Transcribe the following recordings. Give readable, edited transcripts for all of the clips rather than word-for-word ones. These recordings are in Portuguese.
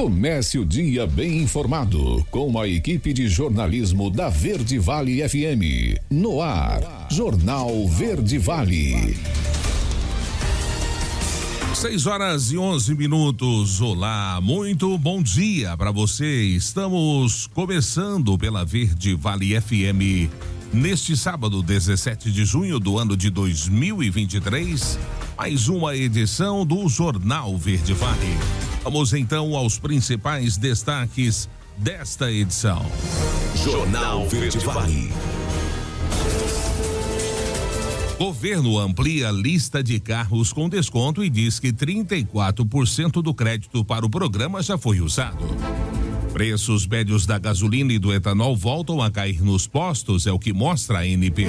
Comece o dia bem informado com a equipe de jornalismo da Verde Vale FM. No ar, Jornal Verde Vale. 6h11. Olá, muito bom dia para você. Estamos começando pela Verde Vale FM neste sábado, 17 de junho do ano de 2023, mais uma edição do Jornal Verde Vale. Vamos então aos principais destaques desta edição. Jornal Verde Vale. Governo amplia a lista de carros com desconto e diz que 34% do crédito para o programa já foi usado. Preços médios da gasolina e do etanol voltam a cair nos postos, é o que mostra a ANP.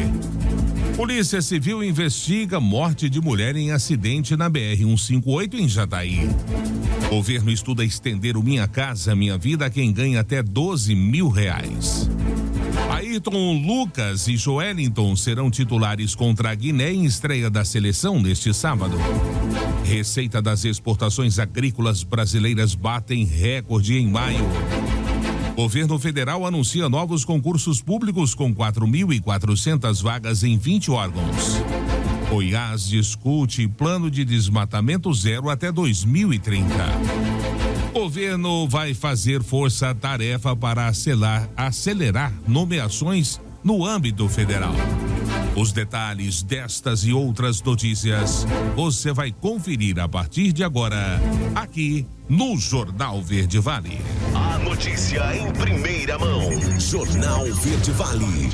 Polícia Civil investiga morte de mulher em acidente na BR-158 em Jataí. Governo estuda estender o Minha Casa Minha Vida a quem ganha até R$12 mil. Ayrton, Lucas e Joelinton serão titulares contra a Guiné em estreia da seleção neste sábado. Receita das exportações agrícolas brasileiras batem recorde em maio. Governo federal anuncia novos concursos públicos com 4.400 vagas em 20 órgãos. Goiás discute plano de desmatamento zero até 2030. Governo vai fazer força-tarefa para acelerar nomeações no âmbito federal. Os detalhes destas e outras notícias você vai conferir a partir de agora, aqui no Jornal Verde Vale. A notícia em primeira mão. Jornal Verde Vale.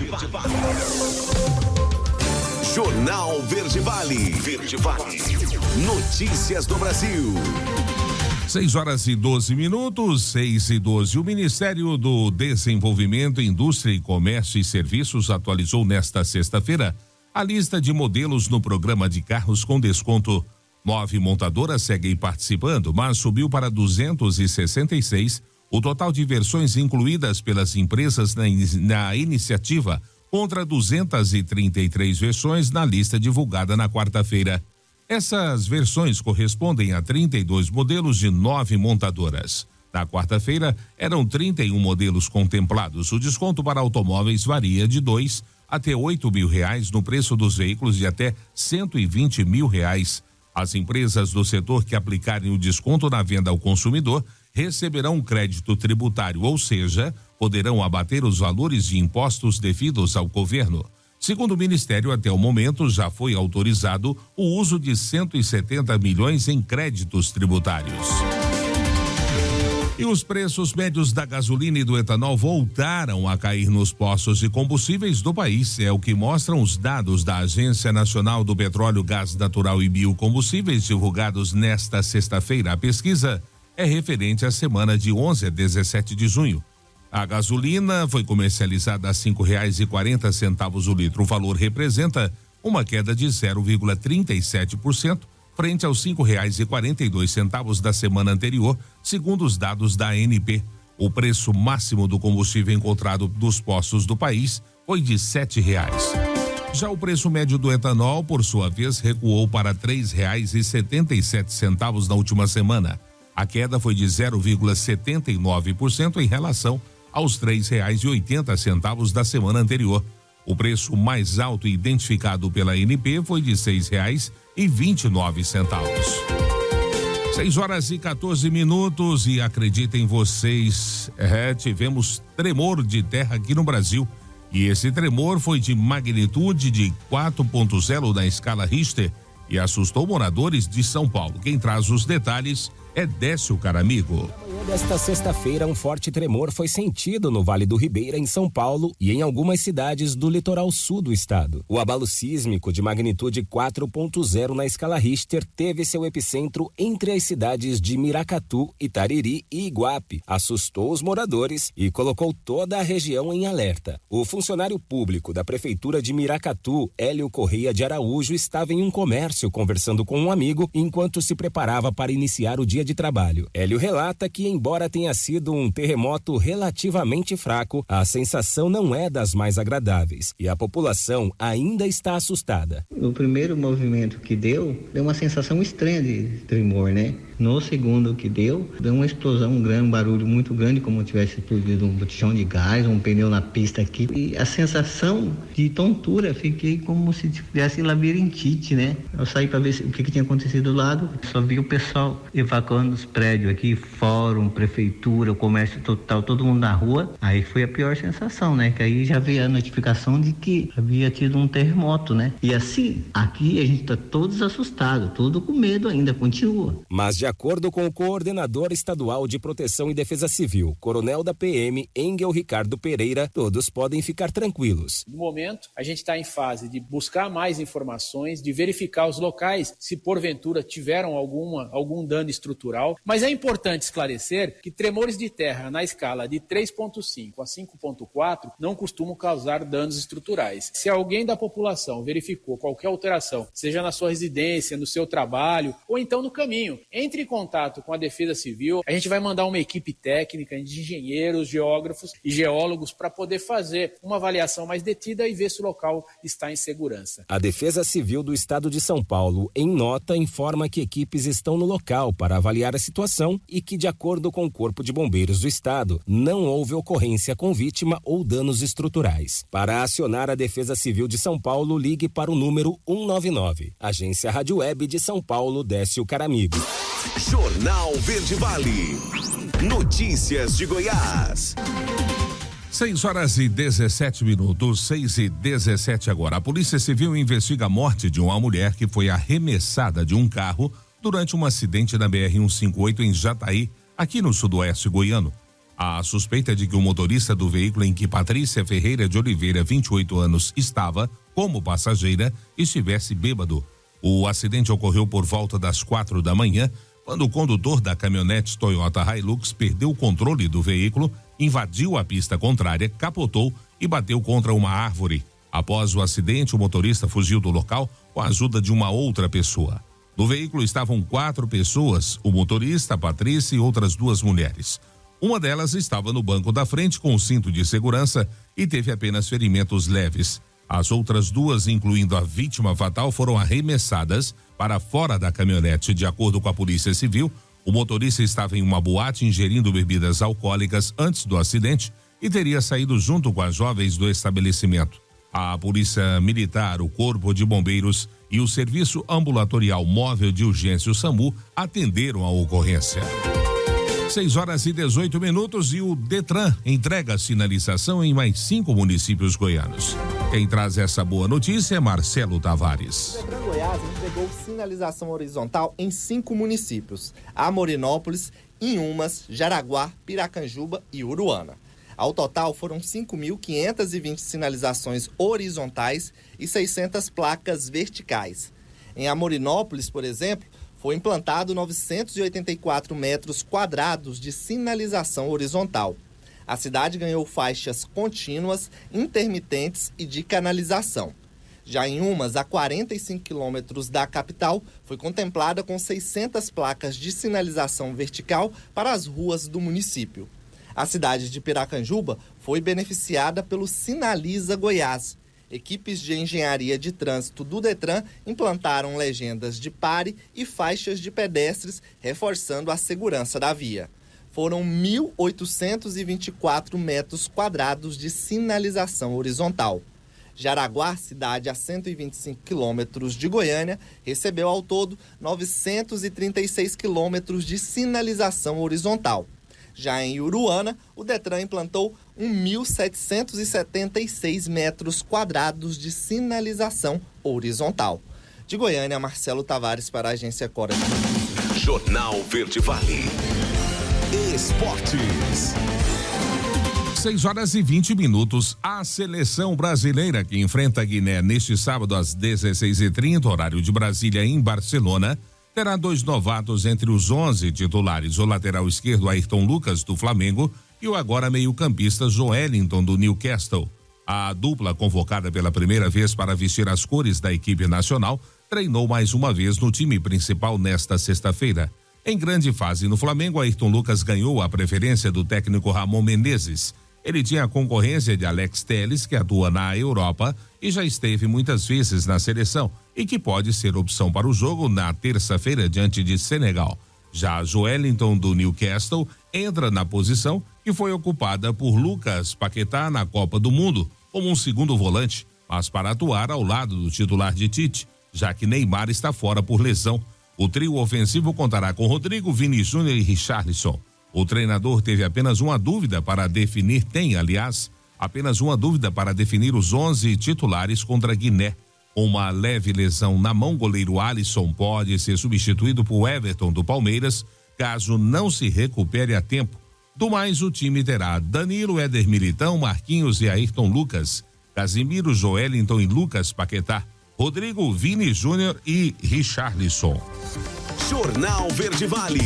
Jornal Verde Vale. Verde Vale. Notícias do Brasil. 6h12, 6h12. O Ministério do Desenvolvimento, Indústria, Comércio e Serviços atualizou nesta sexta-feira a lista de modelos no programa de carros com desconto. 9 montadoras seguem participando, mas subiu para 266 o total de versões incluídas pelas empresas na iniciativa, contra 233 versões na lista divulgada na quarta-feira. Essas versões correspondem a 32 modelos de 9 montadoras. Na quarta-feira, eram 31 modelos contemplados. O desconto para automóveis varia de R$2 até R$8 mil no preço dos veículos de até R$120 mil. As empresas do setor que aplicarem o desconto na venda ao consumidor receberão um crédito tributário, ou seja, poderão abater os valores de impostos devidos ao governo. Segundo o Ministério, até o momento já foi autorizado o uso de 170 milhões em créditos tributários. E os preços médios da gasolina e do etanol voltaram a cair nos postos de combustíveis do país, é o que mostram os dados da Agência Nacional do Petróleo, Gás Natural e Biocombustíveis divulgados nesta sexta-feira. A pesquisa é referente à semana de 11 a 17 de junho. A gasolina foi comercializada a R$5,40 o litro. O valor representa uma queda de 0,37% frente aos R$5,42 da semana anterior, segundo os dados da ANP. O preço máximo do combustível encontrado nos postos do país foi de R$7. Já o preço médio do etanol, por sua vez, recuou para R$3,77 na última semana. A queda foi de 0,79% em relação aos R$3,80 da semana anterior. O preço mais alto identificado pela ANP foi de R$6,29. 6h14 e acreditem vocês, tivemos tremor de terra aqui no Brasil. E esse tremor foi de magnitude de 4.0 na escala Richter e assustou moradores de São Paulo. Quem traz os detalhes é Décio Caramigo. Desta sexta-feira, um forte tremor foi sentido no Vale do Ribeira, em São Paulo, e em algumas cidades do litoral sul do estado. O abalo sísmico de magnitude 4.0 na escala Richter teve seu epicentro entre as cidades de Miracatu, Itariri e Iguape. Assustou os moradores e colocou toda a região em alerta. O funcionário público da prefeitura de Miracatu, Hélio Correia de Araújo, estava em um comércio conversando com um amigo enquanto se preparava para iniciar o dia dia de trabalho. Hélio relata que, embora tenha sido um terremoto relativamente fraco, a sensação não é das mais agradáveis e a população ainda está assustada. O primeiro movimento que deu uma sensação estranha de tremor, né? No segundo que deu uma explosão grande, um barulho muito grande, como tivesse explodido um botijão de gás, um pneu na pista aqui. E a sensação de tontura, fiquei como se tivesse labirintite, né? Eu saí para ver o que tinha acontecido do lado, só vi o pessoal evacuando os prédios aqui, fórum, prefeitura, o comércio total, todo mundo na rua. Aí foi a pior sensação, né? Que aí já veio a notificação de que havia tido um terremoto, né? E assim, aqui a gente tá todos assustados, todo com medo ainda, continua. Mas de acordo com o coordenador estadual de Proteção e Defesa Civil, coronel da PM, Engel Ricardo Pereira, todos podem ficar tranquilos. No momento, a gente está em fase de buscar mais informações, de verificar os locais, se porventura tiveram algum dano estrutural. Mas é importante esclarecer que tremores de terra na escala de 3,5 a 5,4 não costumam causar danos estruturais. Se alguém da população verificou qualquer alteração, seja na sua residência, no seu trabalho ou então no caminho, entre em contato com a Defesa Civil. A gente vai mandar uma equipe técnica de engenheiros, geógrafos e geólogos para poder fazer uma avaliação mais detida e ver se o local está em segurança. A Defesa Civil do Estado de São Paulo, em nota, informa que equipes estão no local para avaliar a situação e que, de acordo com o Corpo de Bombeiros do Estado, não houve ocorrência com vítima ou danos estruturais. Para acionar a Defesa Civil de São Paulo, ligue para o número 199. Agência Rádio Web de São Paulo, Décio Caramigo. Jornal Verde Vale. Notícias de Goiás. 6h17, 6h17 agora. A Polícia Civil investiga a morte de uma mulher que foi arremessada de um carro durante um acidente na BR-158 em Jataí, aqui no sudoeste goiano. A suspeita é de que o motorista do veículo em que Patrícia Ferreira de Oliveira, 28 anos, estava como passageira, estivesse bêbado. O acidente ocorreu por volta das 4 da manhã, quando o condutor da caminhonete Toyota Hilux perdeu o controle do veículo, invadiu a pista contrária, capotou e bateu contra uma árvore. Após o acidente, o motorista fugiu do local com a ajuda de uma outra pessoa. No veículo estavam 4 pessoas, o motorista, a Patrícia e outras 2 mulheres. Uma delas estava no banco da frente com o cinto de segurança e teve apenas ferimentos leves. As outras 2, incluindo a vítima fatal, foram arremessadas para fora da caminhonete. De acordo com a Polícia Civil, o motorista estava em uma boate ingerindo bebidas alcoólicas antes do acidente e teria saído junto com as jovens do estabelecimento. A Polícia Militar, o Corpo de Bombeiros e o Serviço Ambulatorial Móvel de Urgência, o SAMU, atenderam a ocorrência. 6h18 e o Detran entrega sinalização em mais 5 municípios goianos. Quem traz essa boa notícia é Marcelo Tavares. O Detran Goiás entregou sinalização horizontal em 5 municípios: Amorinópolis, Inhumas, Jaraguá, Piracanjuba e Uruana. Ao total, foram 5.520 sinalizações horizontais e 600 placas verticais. Em Amorinópolis, por exemplo, foi implantado 984 metros quadrados de sinalização horizontal. A cidade ganhou faixas contínuas, intermitentes e de canalização. Já em Umas, a 45 quilômetros da capital, foi contemplada com 600 placas de sinalização vertical para as ruas do município. A cidade de Piracanjuba foi beneficiada pelo Sinaliza Goiás. Equipes de engenharia de trânsito do Detran implantaram legendas de pare e faixas de pedestres, reforçando a segurança da via. Foram 1.824 metros quadrados de sinalização horizontal. Jaraguá, cidade a 125 quilômetros de Goiânia, recebeu ao todo 936 quilômetros de sinalização horizontal. Já em Uruana, o Detran implantou 1.776 metros quadrados de sinalização horizontal. De Goiânia, Marcelo Tavares para a Agência Cora. Jornal Verde Vale. Esportes. 6h20. A seleção brasileira que enfrenta a Guiné neste sábado às 16h30, horário de Brasília, em Barcelona, terá 2 novatos entre os 11 titulares: o lateral esquerdo Ayrton Lucas, do Flamengo, e o agora meio-campista Joelinton, do Newcastle. A dupla, convocada pela primeira vez para vestir as cores da equipe nacional, treinou mais uma vez no time principal nesta sexta-feira. Em grande fase no Flamengo, Ayrton Lucas ganhou a preferência do técnico Ramon Menezes. Ele tinha a concorrência de Alex Telles, que atua na Europa e já esteve muitas vezes na seleção e que pode ser opção para o jogo na terça-feira diante de Senegal. Já Joelinton do Newcastle entra na posição que foi ocupada por Lucas Paquetá na Copa do Mundo, como um segundo volante, mas para atuar ao lado do titular de Tite, já que Neymar está fora por lesão. O trio ofensivo contará com Rodrigo, Vini Júnior e Richarlison. O treinador teve apenas uma dúvida para definir, apenas uma dúvida para definir os 11 titulares contra Guiné. Uma leve lesão na mão, goleiro Alisson pode ser substituído por Everton do Palmeiras, caso não se recupere a tempo. Do mais, o time terá Danilo, Éder Militão, Marquinhos e Ayrton Lucas, Casimiro, Joelinton e Lucas Paquetá, Rodrigo, Vini Júnior e Richarlison. Jornal Verde Vale.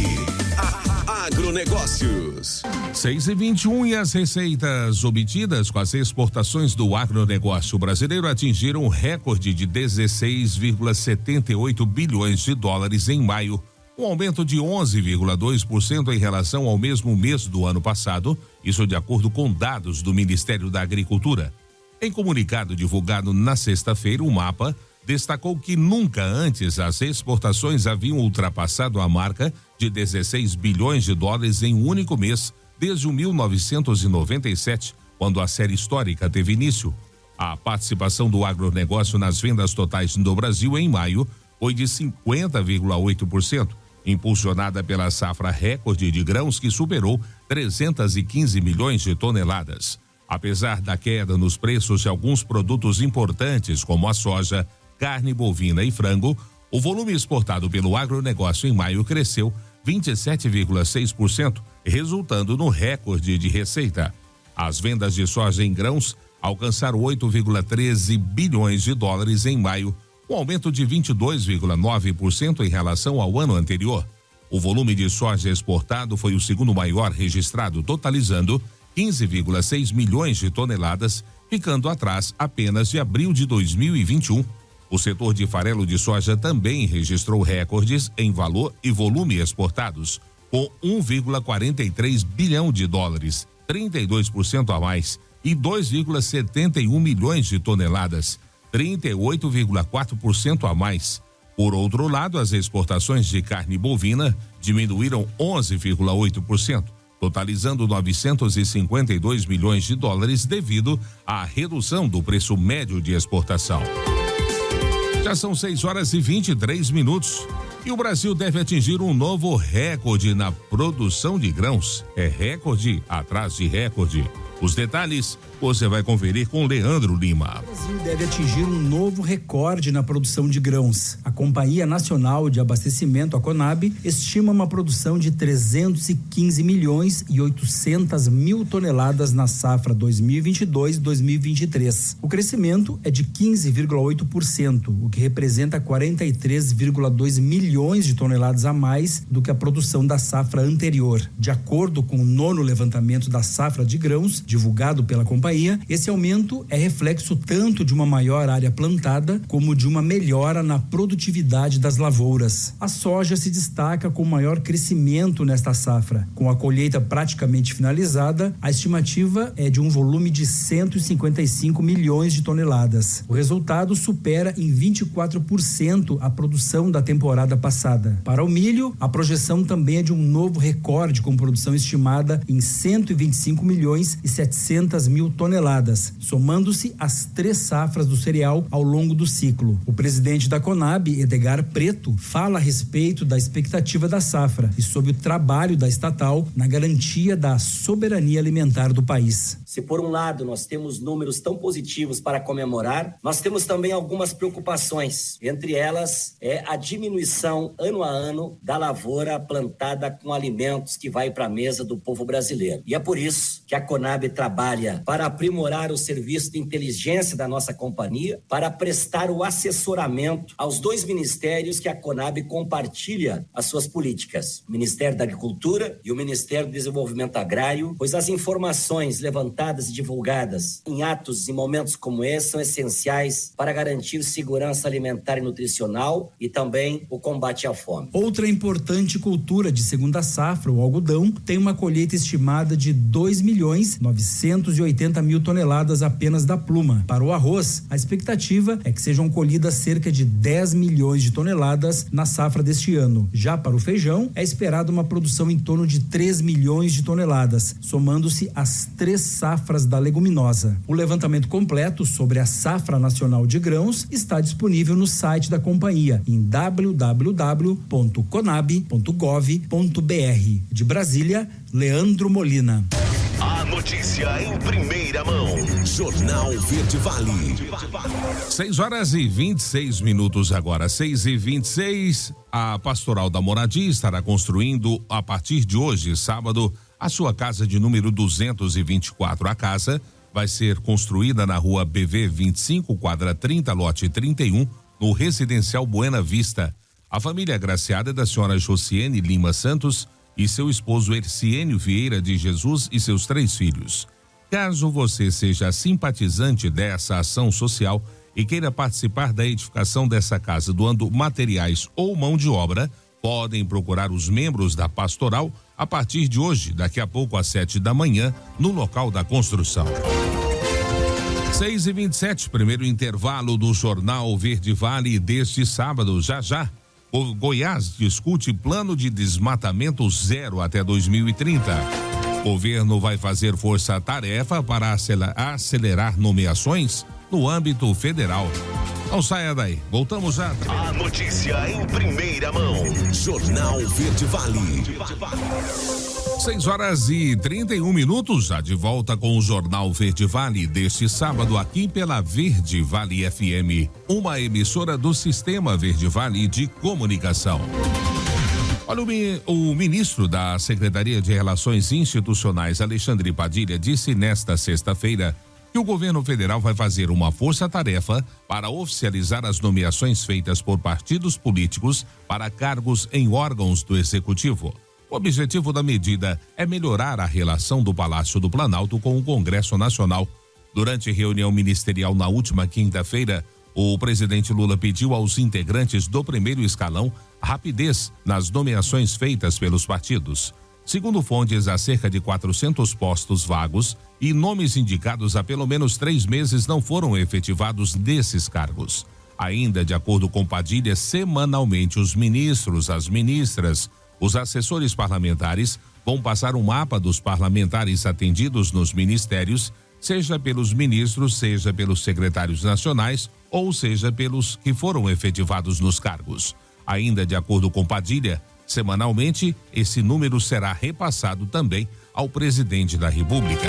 Agronegócios. 6h21 e as receitas obtidas com as exportações do agronegócio brasileiro atingiram um recorde de 16,78 bilhões de dólares em maio, um aumento de 11,2% em relação ao mesmo mês do ano passado, isso de acordo com dados do Ministério da Agricultura. Em comunicado divulgado na sexta-feira, o MAPA destacou que nunca antes as exportações haviam ultrapassado a marca de 16 bilhões de dólares em um único mês, desde 1997, quando a série histórica teve início. A participação do agronegócio nas vendas totais do Brasil em maio foi de 50,8%, impulsionada pela safra recorde de grãos que superou 315 milhões de toneladas. Apesar da queda nos preços de alguns produtos importantes, como a soja, carne bovina e frango, o volume exportado pelo agronegócio em maio cresceu 27,6%, resultando no recorde de receita. As vendas de soja em grãos alcançaram 8,13 bilhões de dólares em maio, um aumento de 22,9% em relação ao ano anterior. O volume de soja exportado foi o segundo maior registrado, totalizando 15,6 milhões de toneladas, ficando atrás apenas de abril de 2021. O setor de farelo de soja também registrou recordes em valor e volume exportados, com 1,43 bilhão de dólares, 32% a mais, e 2,71 milhões de toneladas, 38,4% a mais. Por outro lado, as exportações de carne bovina diminuíram 11,8%, totalizando 952 milhões de dólares devido à redução do preço médio de exportação. Já são 6h23 e o Brasil deve atingir um novo recorde na produção de grãos. É recorde atrás de recorde. Os detalhes você vai conferir com Leandro Lima. O Brasil deve atingir um novo recorde na produção de grãos. A Companhia Nacional de Abastecimento, a Conab, estima uma produção de 315 milhões e 800 mil toneladas na safra 2022-2023. O crescimento é de 15,8%, o que representa 43,2 milhões de toneladas a mais do que a produção da safra anterior. De acordo com o 9º levantamento da safra de grãos, divulgado pela companhia, esse aumento é reflexo tanto de uma maior área plantada como de uma melhora na produtividade das lavouras. A soja se destaca com maior crescimento nesta safra. Com a colheita praticamente finalizada, a estimativa é de um volume de 155 milhões de toneladas. O resultado supera em 24% a produção da temporada passada. Para o milho, a projeção também é de um novo recorde, com produção estimada em 125 milhões e 700 mil toneladas, somando-se as 3 safras do cereal ao longo do ciclo. O presidente da Conab, Edgar Preto, fala a respeito da expectativa da safra e sobre o trabalho da estatal na garantia da soberania alimentar do país. Se por um lado nós temos números tão positivos para comemorar, nós temos também algumas preocupações. Entre elas é a diminuição ano a ano da lavoura plantada com alimentos que vai para a mesa do povo brasileiro. E é por isso que a Conab trabalha para aprimorar o serviço de inteligência da nossa companhia, para prestar o assessoramento aos 2 ministérios que a Conab compartilha as suas políticas, o Ministério da Agricultura e o Ministério do Desenvolvimento Agrário, pois as informações levantadas apresentadas e divulgadas em atos e momentos como esse são essenciais para garantir segurança alimentar e nutricional e também o combate à fome. Outra importante cultura de segunda safra, o algodão, tem uma colheita estimada de 2.980.000 toneladas apenas da pluma. Para o arroz, a expectativa é que sejam colhidas cerca de 10 milhões de toneladas na safra deste ano. Já para o feijão, é esperada uma produção em torno de 3 milhões de toneladas, somando-se às 3 safras da leguminosa. O levantamento completo sobre a safra nacional de grãos está disponível no site da companhia em www.conab.gov.br. De Brasília, Leandro Molina. A notícia em primeira mão. Jornal Verde Vale. 6:26 agora, 6:26. A Pastoral da Moradia estará construindo a partir de hoje, sábado, a sua casa de número 224. A casa vai ser construída na rua BV 25, quadra 30, lote 31, no residencial Buena Vista. A família agraciada é da senhora Josiane Lima Santos e seu esposo Erciênio Vieira de Jesus e seus 3 filhos. Caso você seja simpatizante dessa ação social e queira participar da edificação dessa casa doando materiais ou mão de obra, podem procurar os membros da pastoral a partir de hoje, daqui a pouco às 7 da manhã, no local da construção. 6:27, primeiro intervalo do Jornal Verde Vale deste sábado. Já. O Goiás discute plano de desmatamento zero até 2030. O governo vai fazer força-tarefa para acelerar nomeações no âmbito federal. Não saia daí, voltamos já. A notícia em primeira mão. Jornal Verde Vale. 6:31, já de volta com o Jornal Verde Vale deste sábado aqui pela Verde Vale FM, uma emissora do Sistema Verde Vale de Comunicação. Olha, o ministro da Secretaria de Relações Institucionais, Alexandre Padilha, disse nesta sexta-feira que o governo federal vai fazer uma força-tarefa para oficializar as nomeações feitas por partidos políticos para cargos em órgãos do Executivo. O objetivo da medida é melhorar a relação do Palácio do Planalto com o Congresso Nacional. Durante reunião ministerial na última quinta-feira, o presidente Lula pediu aos integrantes do primeiro escalão rapidez nas nomeações feitas pelos partidos. Segundo fontes, há cerca de 400 postos vagos e nomes indicados há pelo menos 3 meses não foram efetivados desses cargos. Ainda de acordo com Padilha, semanalmente os ministros, as ministras, os assessores parlamentares vão passar um mapa dos parlamentares atendidos nos ministérios, seja pelos ministros, seja pelos secretários nacionais ou seja pelos que foram efetivados nos cargos. Ainda de acordo com Padilha, semanalmente, esse número será repassado também ao presidente da República.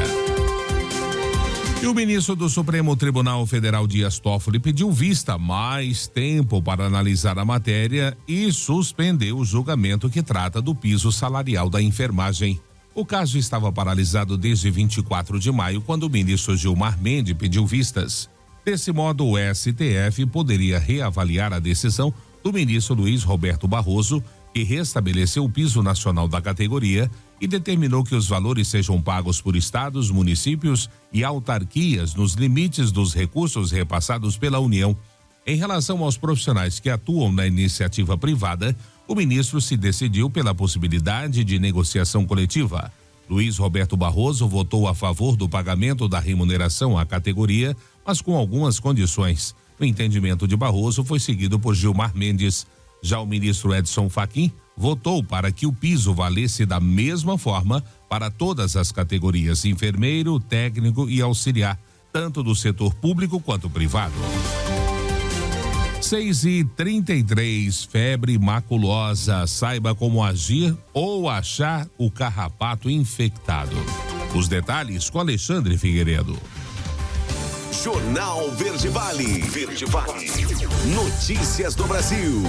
E o ministro do Supremo Tribunal Federal, Dias Toffoli, pediu vista mais tempo para analisar a matéria e suspendeu o julgamento que trata do piso salarial da enfermagem. O caso estava paralisado desde 24 de maio, quando o ministro Gilmar Mendes pediu vistas. Desse modo, o STF poderia reavaliar a decisão do ministro Luiz Roberto Barroso, que restabeleceu o piso nacional da categoria e determinou que os valores sejam pagos por estados, municípios e autarquias nos limites dos recursos repassados pela União. Em relação aos profissionais que atuam na iniciativa privada, o ministro se decidiu pela possibilidade de negociação coletiva. Luiz Roberto Barroso votou a favor do pagamento da remuneração à categoria, mas com algumas condições. O entendimento de Barroso foi seguido por Gilmar Mendes. Já o ministro Edson Fachin votou para que o piso valesse da mesma forma para todas as categorias: enfermeiro, técnico e auxiliar, tanto do setor público quanto privado. 6:33, febre maculosa. Saiba como agir ou achar o carrapato infectado. Os detalhes com Alexandre Figueiredo. Jornal Verde Vale. Verde Vale. Notícias do Brasil.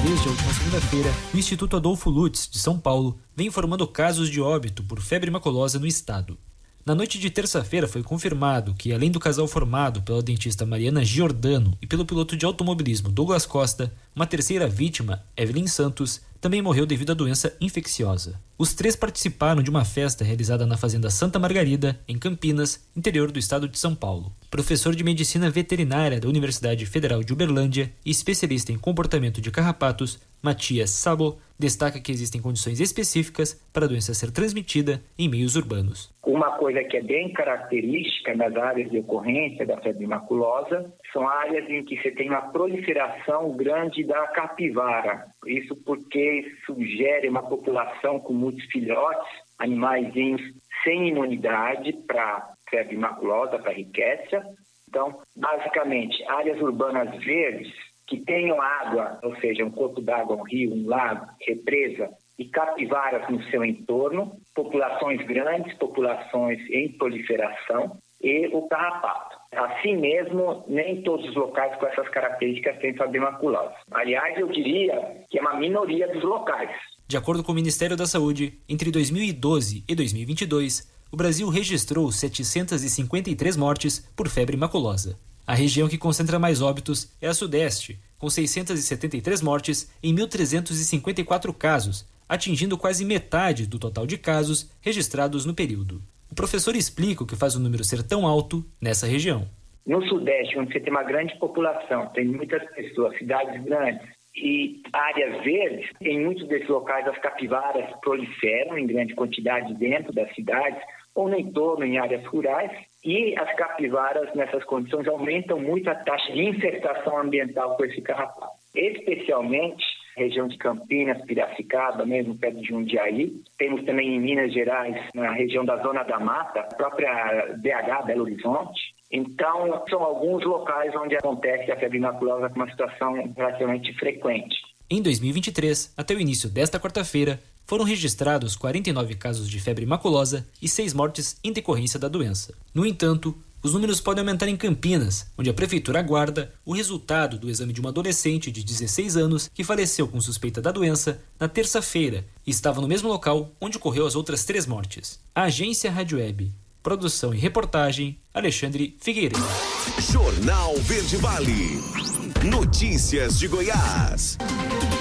Desde a última segunda-feira, o Instituto Adolfo Lutz, de São Paulo, vem informando casos de óbito por febre maculosa no estado. Na noite de terça-feira foi confirmado que, além do casal formado pela dentista Mariana Giordano e pelo piloto de automobilismo Douglas Costa, uma terceira vítima, Evelyn Santos, também morreu devido à doença infecciosa. Os 3 participaram de uma festa realizada na Fazenda Santa Margarida, em Campinas, interior do estado de São Paulo. Professor de Medicina Veterinária da Universidade Federal de Uberlândia e especialista em comportamento de carrapatos, Matias Sabo, destaca que existem condições específicas para a doença ser transmitida em meios urbanos. Uma coisa que é bem característica nas áreas de ocorrência da febre maculosa são áreas em que você tem uma proliferação grande da capivara. Isso porque sugere uma população com muitos filhotes, animaizinhos sem imunidade para febre maculosa, para ricécia. Então, basicamente, áreas urbanas verdes que tenham água, ou seja, um corpo d'água, um rio, um lago, represa, e capivaras no seu entorno, populações grandes, populações em proliferação e o carrapato. Assim mesmo, nem todos os locais com essas características têm febre maculosa. Aliás, eu diria que é uma minoria dos locais. De acordo com o Ministério da Saúde, entre 2012 e 2022, o Brasil registrou 753 mortes por febre maculosa. A região que concentra mais óbitos é a Sudeste, com 673 mortes em 1.354 casos, atingindo quase metade do total de casos registrados no período. O professor explica o que faz o número ser tão alto nessa região. No Sudeste, onde você tem uma grande população, tem muitas pessoas, cidades grandes e áreas verdes, em muitos desses locais as capivaras proliferam em grande quantidade dentro das cidades ou no entorno, em áreas rurais, e as capivaras nessas condições aumentam muito a taxa de infestação ambiental com esse carrapato. Especialmente região de Campinas, Piracicaba, mesmo perto de Jundiaí. Temos também em Minas Gerais, na região da Zona da Mata, a própria BH, Belo Horizonte. Então, são alguns locais onde acontece a febre maculosa com uma situação relativamente frequente. Em 2023, até o início desta quarta-feira, foram registrados 49 casos de febre maculosa e 6 mortes em decorrência da doença. No entanto, os números podem aumentar em Campinas, onde a prefeitura aguarda o resultado do exame de uma adolescente de 16 anos que faleceu com suspeita da doença na terça-feira e estava no mesmo local onde ocorreu as outras 3 mortes. A Agência Rádio Web. Produção e reportagem, Alexandre Figueiredo. Jornal Verde Vale. Notícias de Goiás.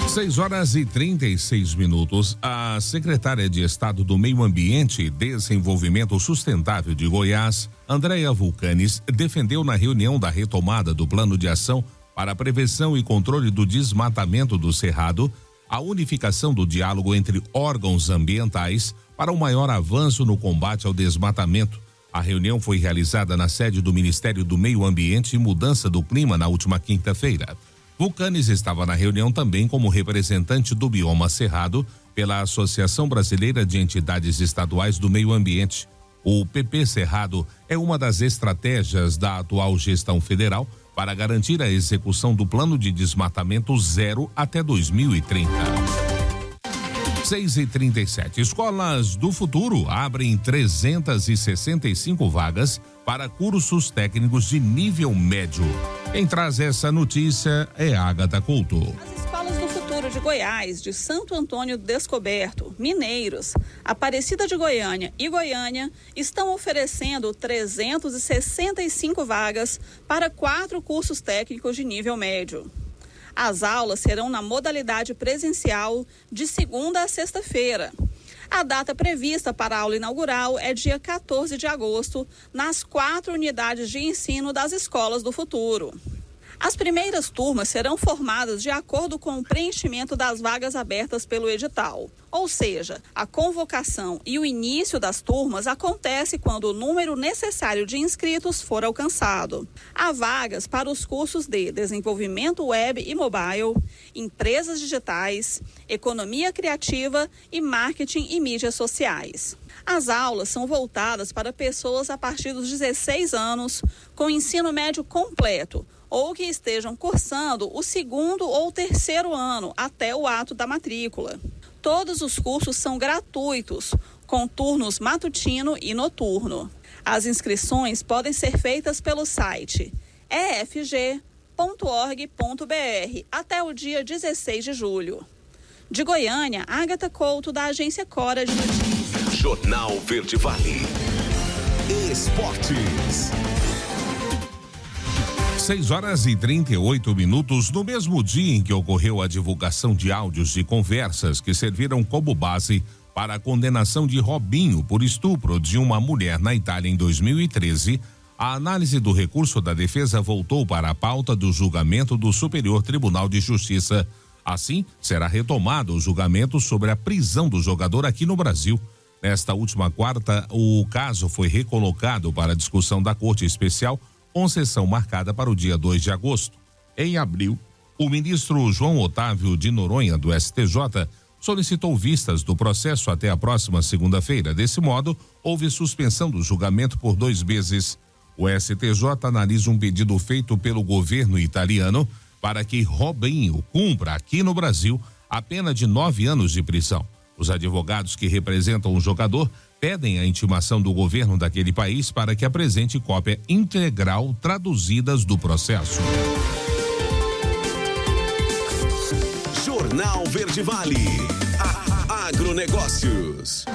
6h36. A secretária de Estado do Meio Ambiente e Desenvolvimento Sustentável de Goiás, Andréia Vulcanes, defendeu na reunião da retomada do Plano de Ação para a Prevenção e Controle do Desmatamento do Cerrado a unificação do diálogo entre órgãos ambientais para um maior avanço no combate ao desmatamento. A reunião foi realizada na sede do Ministério do Meio Ambiente e Mudança do Clima na última quinta-feira. Vulcanes estava na reunião também como representante do bioma Cerrado pela Associação Brasileira de Entidades Estaduais do Meio Ambiente. O PP Cerrado é uma das estratégias da atual gestão federal para garantir a execução do plano de desmatamento zero até 2030. 6h37. Escolas do Futuro abrem 365 vagas para cursos técnicos de nível médio. Quem traz essa notícia é Agatha Couto. As escolas do Futuro de Goiás, de Santo Antônio Descoberto, Mineiros, Aparecida de Goiânia e Goiânia estão oferecendo 365 vagas para 4 cursos técnicos de nível médio. As aulas serão na modalidade presencial de segunda a sexta-feira. A data prevista para a aula inaugural é dia 14 de agosto, nas 4 unidades de ensino das escolas do futuro. As primeiras turmas serão formadas de acordo com o preenchimento das vagas abertas pelo edital. Ou seja, a convocação e o início das turmas acontece quando o número necessário de inscritos for alcançado. Há vagas para os cursos de Desenvolvimento Web e Mobile, Empresas Digitais, Economia Criativa e Marketing e Mídias Sociais. As aulas são voltadas para pessoas a partir dos 16 anos, com ensino médio completo, ou que estejam cursando o 2º ou 3º ano até o ato da matrícula. Todos os cursos são gratuitos, com turnos matutino e noturno. As inscrições podem ser feitas pelo site efg.org.br até o dia 16 de julho. De Goiânia, Agatha Couto, da Agência Cora de Notícias. Jornal Verde Vale. Esportes. 6h38. No mesmo dia em que ocorreu a divulgação de áudios de conversas que serviram como base para a condenação de Robinho por estupro de uma mulher na Itália em 2013, a análise do recurso da defesa voltou para a pauta do julgamento do Superior Tribunal de Justiça. Assim, será retomado o julgamento sobre a prisão do jogador aqui no Brasil. Nesta última quarta, o caso foi recolocado para discussão da Corte Especial, com sessão marcada para o dia 2 de agosto. Em abril, o ministro João Otávio de Noronha, do STJ, solicitou vistas do processo até a próxima segunda-feira. Desse modo, houve suspensão do julgamento por 2 meses. O STJ analisa um pedido feito pelo governo italiano para que Robinho cumpra aqui no Brasil a pena de 9 anos de prisão. Os advogados que representam o jogador pedem a intimação do governo daquele país para que apresente cópia integral traduzidas do processo. Jornal Verde Vale. Agronegócios.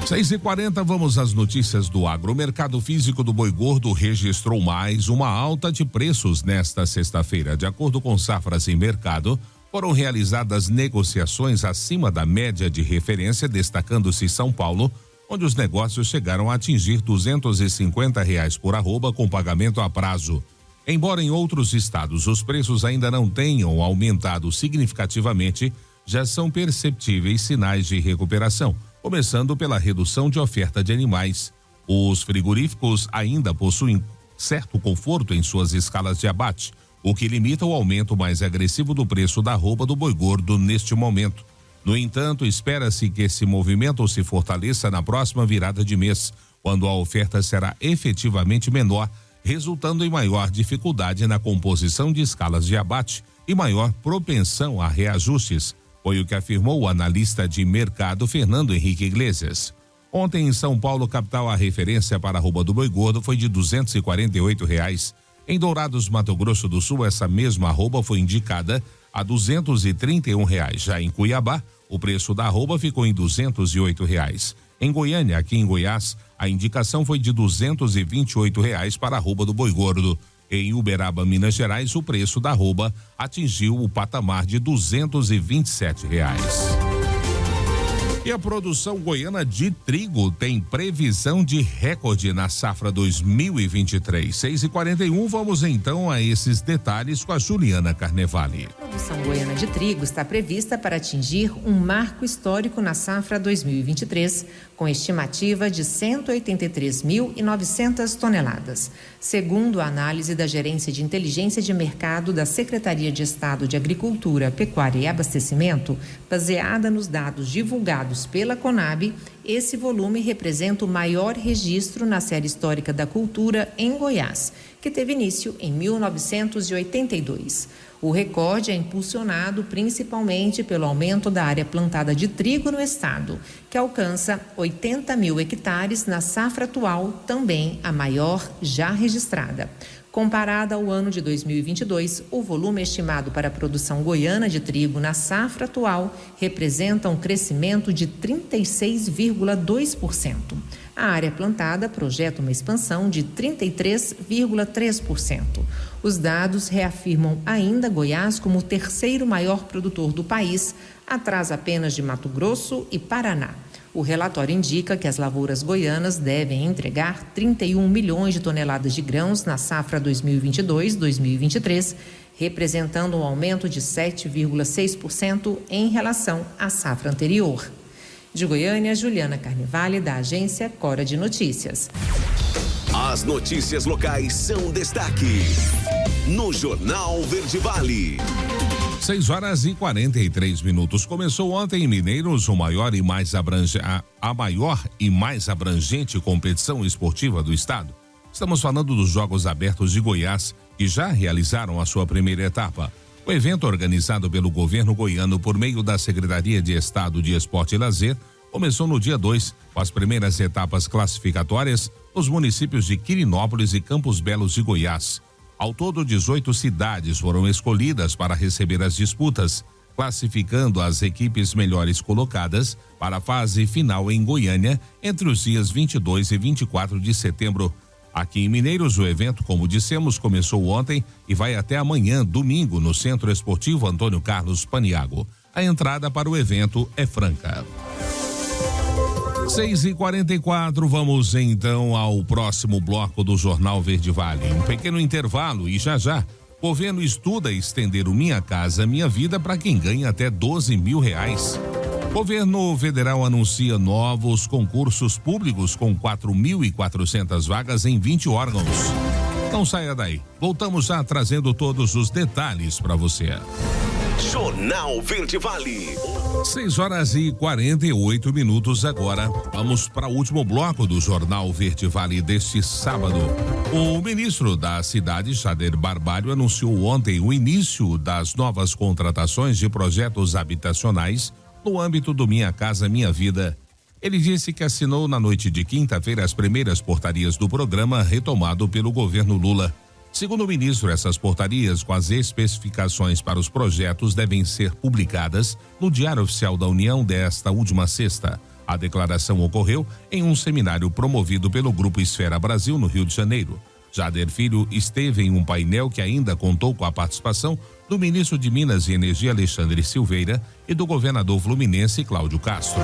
6h40, vamos às notícias do agro. O mercado físico do boi gordo registrou mais uma alta de preços nesta sexta-feira. De acordo com Safras em Mercado, foram realizadas negociações acima da média de referência, destacando-se São Paulo, onde os negócios chegaram a atingir R$250 por arroba com pagamento a prazo. Embora em outros estados os preços ainda não tenham aumentado significativamente, já são perceptíveis sinais de recuperação, começando pela redução de oferta de animais. Os frigoríficos ainda possuem certo conforto em suas escalas de abate, o que limita o aumento mais agressivo do preço da arroba do boi gordo neste momento. No entanto, espera-se que esse movimento se fortaleça na próxima virada de mês, quando a oferta será efetivamente menor, resultando em maior dificuldade na composição de escalas de abate e maior propensão a reajustes. Foi o que afirmou o analista de mercado Fernando Henrique Iglesias. Ontem em São Paulo, capital, a referência para a arroba do boi gordo foi de R$248. Em Dourados, Mato Grosso do Sul, essa mesma arroba foi indicada a R$231. Já em Cuiabá, o preço da arroba ficou em R$208. Em Goiânia, aqui em Goiás, a indicação foi de R$228 para a arroba do boi gordo. Em Uberaba, Minas Gerais, o preço da arroba atingiu o patamar de R$227. E a produção goiana de trigo tem previsão de recorde na safra 2023. 6h41, vamos então a esses detalhes com a Juliana Carnevale. A produção goiana de trigo está prevista para atingir um marco histórico na safra 2023, com estimativa de 183.900 toneladas. Segundo a análise da Gerência de Inteligência de Mercado da Secretaria de Estado de Agricultura, Pecuária e Abastecimento, baseada nos dados divulgados pela Conab, esse volume representa o maior registro na série histórica da cultura em Goiás, que teve início em 1982. O recorde é impulsionado principalmente pelo aumento da área plantada de trigo no estado, que alcança 80 mil hectares na safra atual, também a maior já registrada. Comparada ao ano de 2022, o volume estimado para a produção goiana de trigo na safra atual representa um crescimento de 36,2%. A área plantada projeta uma expansão de 33,3%. Os dados reafirmam ainda Goiás como o terceiro maior produtor do país, atrás apenas de Mato Grosso e Paraná. O relatório indica que as lavouras goianas devem entregar 31 milhões de toneladas de grãos na safra 2022-2023, representando um aumento de 7,6% em relação à safra anterior. De Goiânia, Juliana Carnevale, da agência Cora de Notícias. As notícias locais são destaque no Jornal Verde Vale. 6h43. Começou ontem em Mineiros a maior e mais abrangente competição esportiva do estado. Estamos falando dos Jogos Abertos de Goiás, que já realizaram a sua primeira etapa. O evento, organizado pelo governo goiano por meio da Secretaria de Estado de Esporte e Lazer, começou no dia 2, com as primeiras etapas classificatórias nos municípios de Quirinópolis e Campos Belos de Goiás. Ao todo, 18 cidades foram escolhidas para receber as disputas, classificando as equipes melhores colocadas para a fase final em Goiânia entre os dias 22 e 24 de setembro. Aqui em Mineiros, o evento, como dissemos, começou ontem e vai até amanhã, domingo, no Centro Esportivo Antônio Carlos Paniagua. A entrada para o evento é franca. 6h44, vamos então ao próximo bloco do Jornal Verde Vale. Um pequeno intervalo e já. Governo estuda estender o Minha Casa Minha Vida para quem ganha até R$12 mil. Governo federal anuncia novos concursos públicos com 4.400 vagas em 20 órgãos. Não saia daí. Voltamos já trazendo todos os detalhes para você. Jornal Verde Vale. 6h48 agora. Vamos para o último bloco do Jornal Verde Vale deste sábado. O ministro da Cidade, Jader Barbalho, anunciou ontem o início das novas contratações de projetos habitacionais no âmbito do Minha Casa Minha Vida. Ele disse que assinou na noite de quinta-feira as primeiras portarias do programa retomado pelo governo Lula. Segundo o ministro, essas portarias com as especificações para os projetos devem ser publicadas no Diário Oficial da União desta última sexta. A declaração ocorreu em um seminário promovido pelo Grupo Esfera Brasil, no Rio de Janeiro. Jader Filho esteve em um painel que ainda contou com a participação do ministro de Minas e Energia, Alexandre Silveira, e do governador fluminense, Cláudio Castro.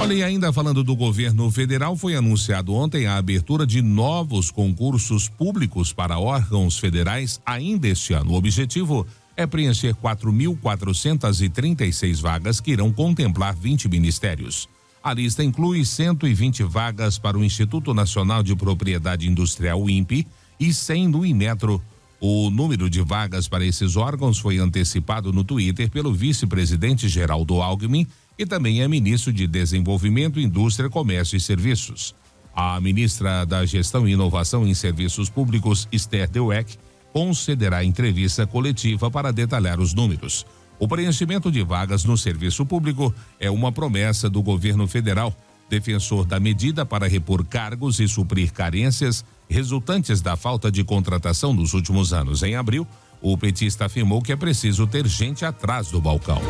Olha, e ainda falando do governo federal, foi anunciado ontem a abertura de novos concursos públicos para órgãos federais ainda este ano. O objetivo é preencher 4.436 vagas que irão contemplar 20 ministérios. A lista inclui 120 vagas para o Instituto Nacional de Propriedade Industrial, INPE, e 100 no Inmetro. O número de vagas para esses órgãos foi antecipado no Twitter pelo vice-presidente Geraldo Alckmin, e também é ministro de Desenvolvimento, Indústria, Comércio e Serviços. A ministra da Gestão e Inovação em Serviços Públicos, Esther Dweck, concederá entrevista coletiva para detalhar os números. O preenchimento de vagas no serviço público é uma promessa do governo federal, defensor da medida para repor cargos e suprir carências resultantes da falta de contratação nos últimos anos. Em abril, o petista afirmou que é preciso ter gente atrás do balcão.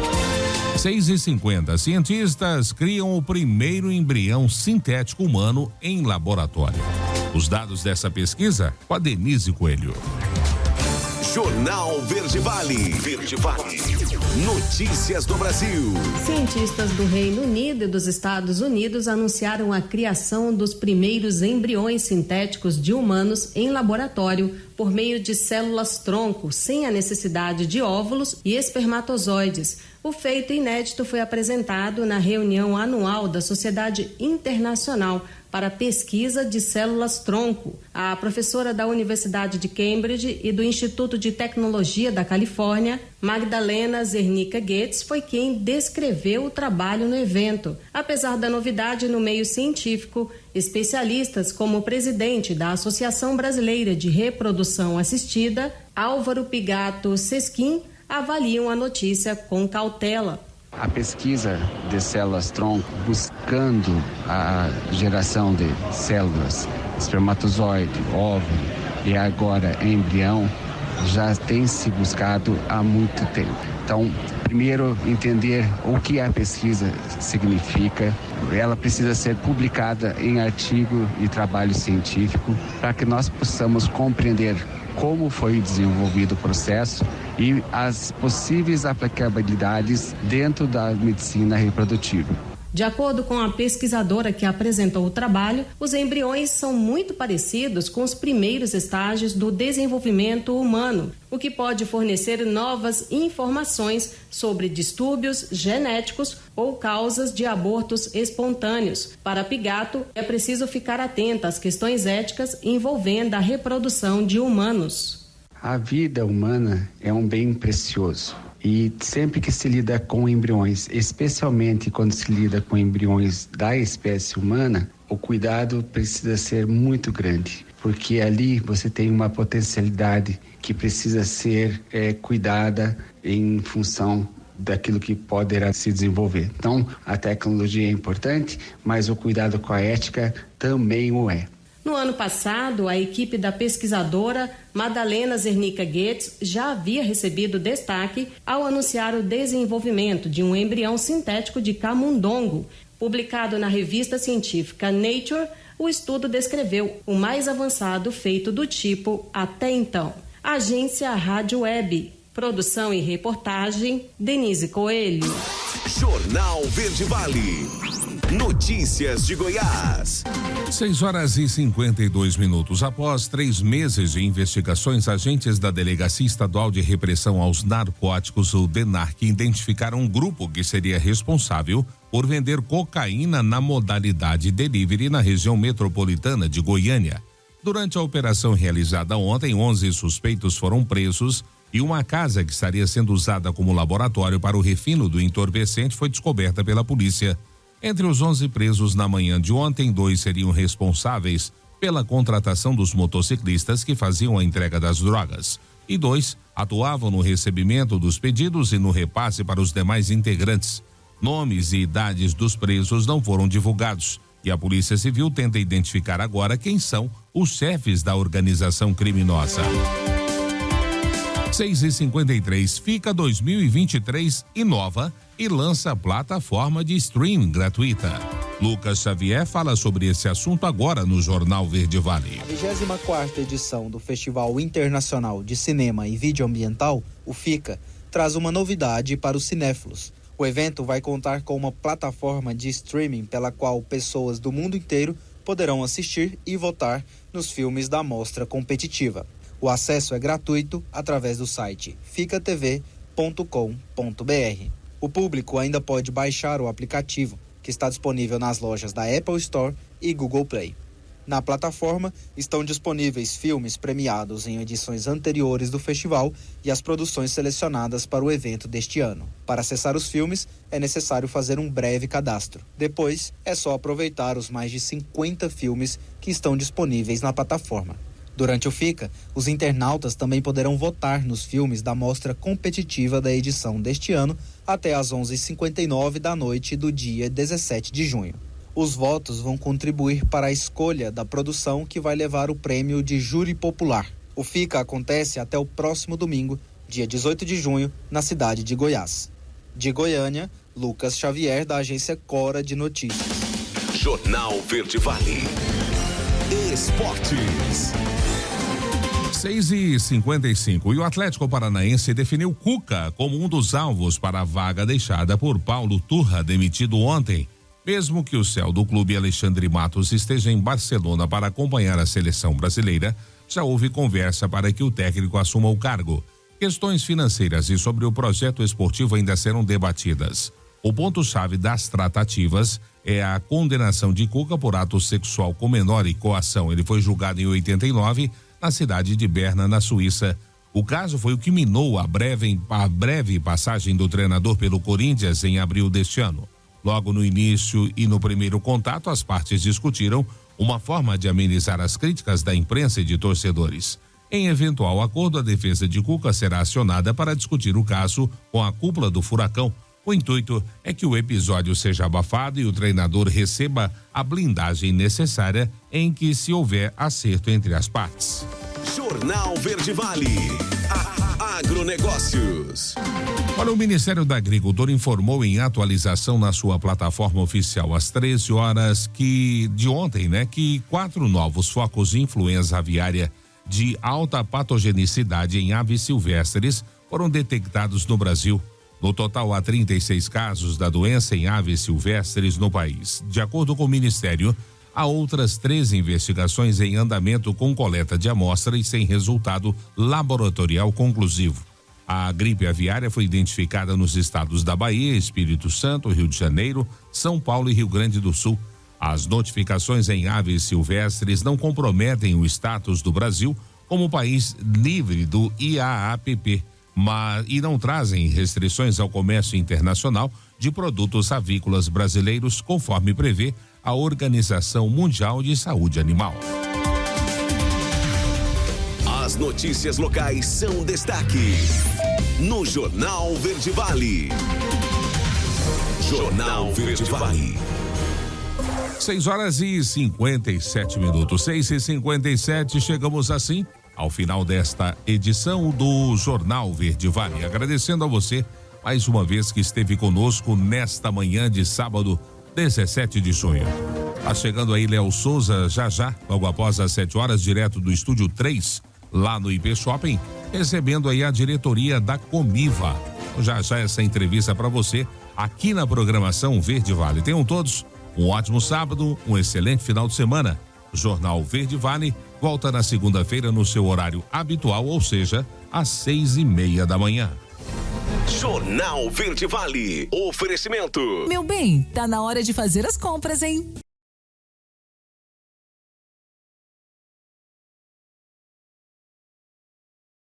6h50, cientistas criam o primeiro embrião sintético humano em laboratório. Os dados dessa pesquisa com a Denise Coelho. Jornal Verde Vale. Verde Vale. Notícias do Brasil. Cientistas do Reino Unido e dos Estados Unidos anunciaram a criação dos primeiros embriões sintéticos de humanos em laboratório por meio de células-tronco, sem a necessidade de óvulos e espermatozoides. O feito inédito foi apresentado na reunião anual da Sociedade Internacional para a Pesquisa de Células-Tronco. A professora da Universidade de Cambridge e do Instituto de Tecnologia da Califórnia, Magdalena Zernica Goetz, foi quem descreveu o trabalho no evento. Apesar da novidade no meio científico, especialistas como o presidente da Associação Brasileira de Reprodução Assistida, Álvaro Pigato Sesquim, avaliam a notícia com cautela. A pesquisa de células-tronco buscando a geração de células, espermatozoide, óvulo e agora embrião, já tem se buscado há muito tempo. Então, primeiro entender o que a pesquisa significa. Ela precisa ser publicada em artigo e trabalho científico para que nós possamos compreender como foi desenvolvido o processo e as possíveis aplicabilidades dentro da medicina reprodutiva. De acordo com a pesquisadora que apresentou o trabalho, os embriões são muito parecidos com os primeiros estágios do desenvolvimento humano, o que pode fornecer novas informações sobre distúrbios genéticos ou causas de abortos espontâneos. Para Pigato, é preciso ficar atento às questões éticas envolvendo a reprodução de humanos. A vida humana é um bem precioso. E sempre que se lida com embriões, especialmente quando se lida com embriões da espécie humana, o cuidado precisa ser muito grande, porque ali você tem uma potencialidade que precisa ser cuidada em função daquilo que poderá se desenvolver. Então, a tecnologia é importante, mas o cuidado com a ética também o é. No ano passado, a equipe da pesquisadora Madalena Zernica Goetz já havia recebido destaque ao anunciar o desenvolvimento de um embrião sintético de camundongo. Publicado na revista científica Nature, o estudo descreveu o mais avançado feito do tipo até então. Agência Rádio Web. Produção e reportagem, Denise Coelho. Jornal Verde Vale. Notícias de Goiás. 6h52. Após 3 meses de investigações, agentes da Delegacia Estadual de Repressão aos Narcóticos, o DENARC, identificaram um grupo que seria responsável por vender cocaína na modalidade delivery na região metropolitana de Goiânia. Durante a operação realizada ontem, 11 suspeitos foram presos e uma casa que estaria sendo usada como laboratório para o refino do entorpecente foi descoberta pela polícia. Entre os 11 presos na manhã de ontem, 2 seriam responsáveis pela contratação dos motociclistas que faziam a entrega das drogas e 2 atuavam no recebimento dos pedidos e no repasse para os demais integrantes. Nomes e idades dos presos não foram divulgados e a Polícia Civil tenta identificar agora quem são os chefes da organização criminosa. 6h53. Fica 2023 inova e lança plataforma de streaming gratuita. Lucas Xavier fala sobre esse assunto agora no Jornal Verde Vale. A 24ª edição do Festival Internacional de Cinema e Vídeo Ambiental, o FICA, traz uma novidade para os cinéfilos. O evento vai contar com uma plataforma de streaming pela qual pessoas do mundo inteiro poderão assistir e votar nos filmes da mostra competitiva. O acesso é gratuito através do site ficatv.com.br. O público ainda pode baixar o aplicativo, que está disponível nas lojas da Apple Store e Google Play. Na plataforma estão disponíveis filmes premiados em edições anteriores do festival e as produções selecionadas para o evento deste ano. Para acessar os filmes, é necessário fazer um breve cadastro. Depois, é só aproveitar os mais de 50 filmes que estão disponíveis na plataforma. Durante o FICA, os internautas também poderão votar nos filmes da mostra competitiva da edição deste ano até às 11h59 da noite do dia 17 de junho. Os votos vão contribuir para a escolha da produção que vai levar o prêmio de júri popular. O FICA acontece até o próximo domingo, dia 18 de junho, na cidade de Goiás. De Goiânia, Lucas Xavier, da agência Cora de Notícias. Jornal Verde Vale. Esportes. 6h55. E o Atlético Paranaense definiu Cuca como um dos alvos para a vaga deixada por Paulo Turra, demitido ontem. Mesmo que o céu do clube Alexandre Matos esteja em Barcelona para acompanhar a seleção brasileira, já houve conversa para que o técnico assuma o cargo. Questões financeiras e sobre o projeto esportivo ainda serão debatidas. O ponto-chave das tratativas é a condenação de Cuca por ato sexual com menor e coação. Ele foi julgado em 89 na cidade de Berna, na Suíça. O caso foi o que minou a breve passagem do treinador pelo Corinthians em abril deste ano. Logo no início e no primeiro contato, as partes discutiram uma forma de amenizar as críticas da imprensa e de torcedores. Em eventual acordo, a defesa de Cuca será acionada para discutir o caso com a cúpula do Furacão. O intuito é que o episódio seja abafado e o treinador receba a blindagem necessária em que se houver acerto entre as partes. Jornal Verde Vale. Agronegócios. Olha, o Ministério da Agricultura informou em atualização na sua plataforma oficial às 13 horas de ontem, que 4 novos focos de influenza aviária de alta patogenicidade em aves silvestres foram detectados no Brasil. No total, há 36 casos da doença em aves silvestres no país. De acordo com o Ministério, há outras 13 investigações em andamento com coleta de amostras sem resultado laboratorial conclusivo. A gripe aviária foi identificada nos estados da Bahia, Espírito Santo, Rio de Janeiro, São Paulo e Rio Grande do Sul. As notificações em aves silvestres não comprometem o status do Brasil como país livre do IAAPP, e não trazem restrições ao comércio internacional de produtos avícolas brasileiros, conforme prevê a Organização Mundial de Saúde Animal. As notícias locais são destaque no Jornal Verde Vale. Jornal Verde Vale. 6h57. 6h57, chegamos assim ao final desta edição do Jornal Verde Vale. Agradecendo a você mais uma vez que esteve conosco nesta manhã de sábado, 17 de junho. Tá chegando aí Léo Souza já, logo após as 7 horas, direto do Estúdio 3, lá no IP Shopping, recebendo aí a diretoria da Comiva. Já essa entrevista para você aqui na programação Verde Vale. Tenham todos um ótimo sábado, um excelente final de semana. Jornal Verde Vale volta na segunda-feira no seu horário habitual, ou seja, às 6:30 da manhã. Jornal Verde Vale. Oferecimento. Meu bem, tá na hora de fazer as compras, hein?